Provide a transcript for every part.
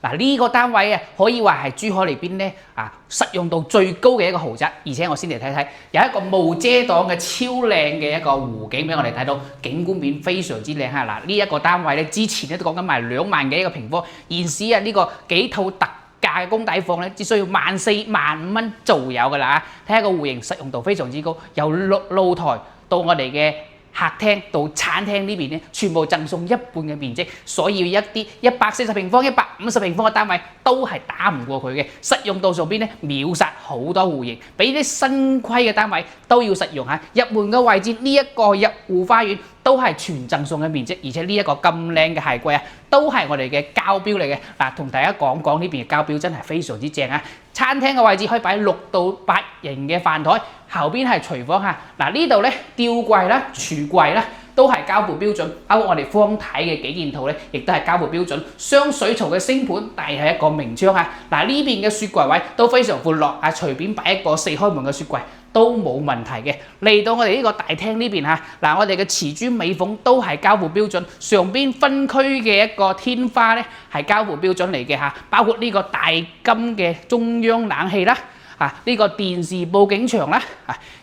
嗱，呢個單位啊，可以話係珠海裏邊咧實用度最高嘅一個豪宅，而且我先嚟睇睇，有一個無遮擋嘅超靚嘅一個湖景俾我哋睇到，景觀面非常之靚嚇。嗱，呢一個單位咧，之前咧都講緊賣2萬幾一個平方，現時啊呢個幾套特價嘅公底房咧，只需要14,000、15,000蚊就有噶啦嚇。睇下個戶型實用度非常之高，由露台到我哋嘅客廳到餐廳呢邊咧，全部贈送一半嘅面積，所以一啲140平方、150平方嘅單位都係打唔過佢嘅。實用度上邊咧秒殺好多戶型，比啲新規嘅單位都要實用嚇。入門嘅位置呢一個入戶花園都係全贈送嘅面積，而且呢一個咁靚嘅鞋櫃啊，都係我哋嘅膠標嚟嘅。嗱，同大家講講呢邊嘅膠標真係非常之正啊！餐廳嘅位置可以擺6到8人嘅飯台，後邊係廚房嚇。嗱，呢度咧吊櫃啦、櫥櫃啦，都係膠布標準。包括我哋方睇嘅幾件套咧，亦都係膠布標準。雙水槽嘅星盤，但係一個明窗嚇。嗱，呢邊嘅雪櫃位都非常闊落啊，隨便擺一個4開門嘅雪櫃都冇問題嘅。嚟到我哋呢個大廳呢邊嚇，嗱，我哋嘅瓷磚尾縫都係膠布標準，上邊分區嘅一個天花咧係膠布標準嚟嘅嚇，包括呢個大金嘅中央冷氣啦。呢個電視報警牆啦，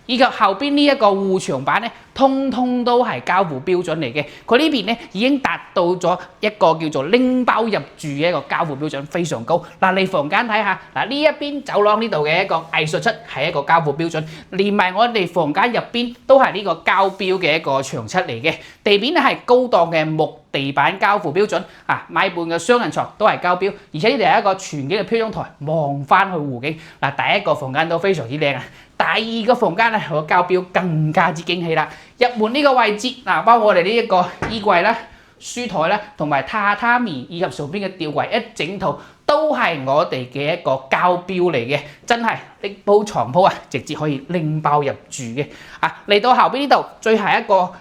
以及後邊呢一個護牆板咧，通通都係膠布標準嚟嘅。佢呢邊咧已經達到咗一個叫做拎包入住嘅一個膠布標準，非常高。嗱，嚟房間睇下，嗱，呢一邊走廊呢度嘅一個藝術漆係一個膠布標準，連埋我哋房間入邊都係呢個膠標嘅一個牆漆嚟嘅。地面咧係高檔嘅木地板膠布標準，買半嘅雙人床都係膠標，而且呢度係一個全景嘅飄窗台，望翻去湖景。嗱，第一個房間都非常之靚啊，第二個房間咧個膠標更加之驚喜啦。入門呢個位置，包括我哋呢一個衣櫃啦、書台啦，同埋榻榻米以及上邊嘅吊櫃一整套都係我哋嘅一個膠標嚟嘅，真係拎鋪床鋪直接可以拎包入住嘅。嚟到後邊呢度，最後一個我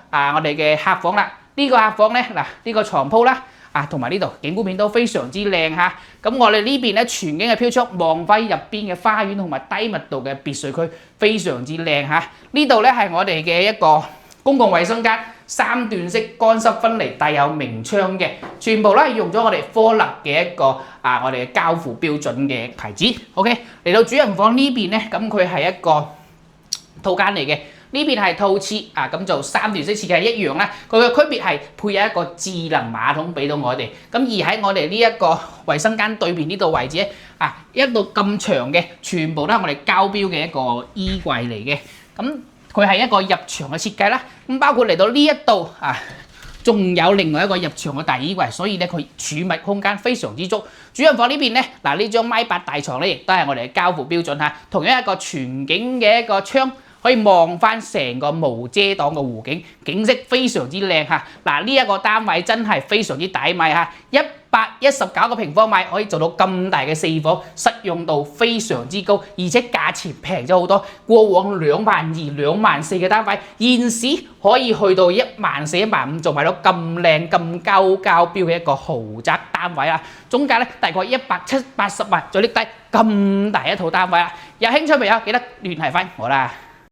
哋嘅客房啦。呢個客房咧，呢個床鋪啦，同埋呢度景觀面都非常之靚嚇。咁我哋呢邊咧全景嘅飄窗望翻入邊嘅花園同埋低密度嘅別墅區，非常之靚嚇。呢度咧係我哋嘅一個公共衛生間，3段式乾濕分離，帶有明窗嘅，全部咧用咗我哋科勒嘅一個我哋嘅膠付標準嘅牌子。OK， 嚟到主人房呢邊咧，咁佢係一個套間嚟嘅。呢邊係套廁咁就3段式設計一樣啦。佢嘅區別係配有一個智能馬桶俾到我哋。咁而喺我哋呢一個衛生間對面呢度位置咧，一路咁長嘅，全部都係我哋膠標嘅一個衣櫃嚟嘅。咁佢係一個入牆嘅設計啦。咁包括嚟到呢一度仲有另外一個入牆嘅大衣櫃，所以咧佢儲物空間非常之足。主人房呢邊咧，呢張米八大床咧，亦都係我哋嘅膠付標準嚇，同樣一個全景嘅一個窗。可以望翻成個無遮擋嘅湖景，景色非常之靚嚇。呢一個單位真係非常之抵買嚇，119個平方米可以做到咁大嘅4房，實用度非常之高，而且價錢平咗好多。過往2萬2、2萬4嘅單位，現時可以去到1萬4、1萬5，就買到咁靚咁高膠標嘅一個豪宅單位啦。總價咧大概170、180萬就拎低咁大一套單位啦。有興趣未有？記得聯繫翻我啦。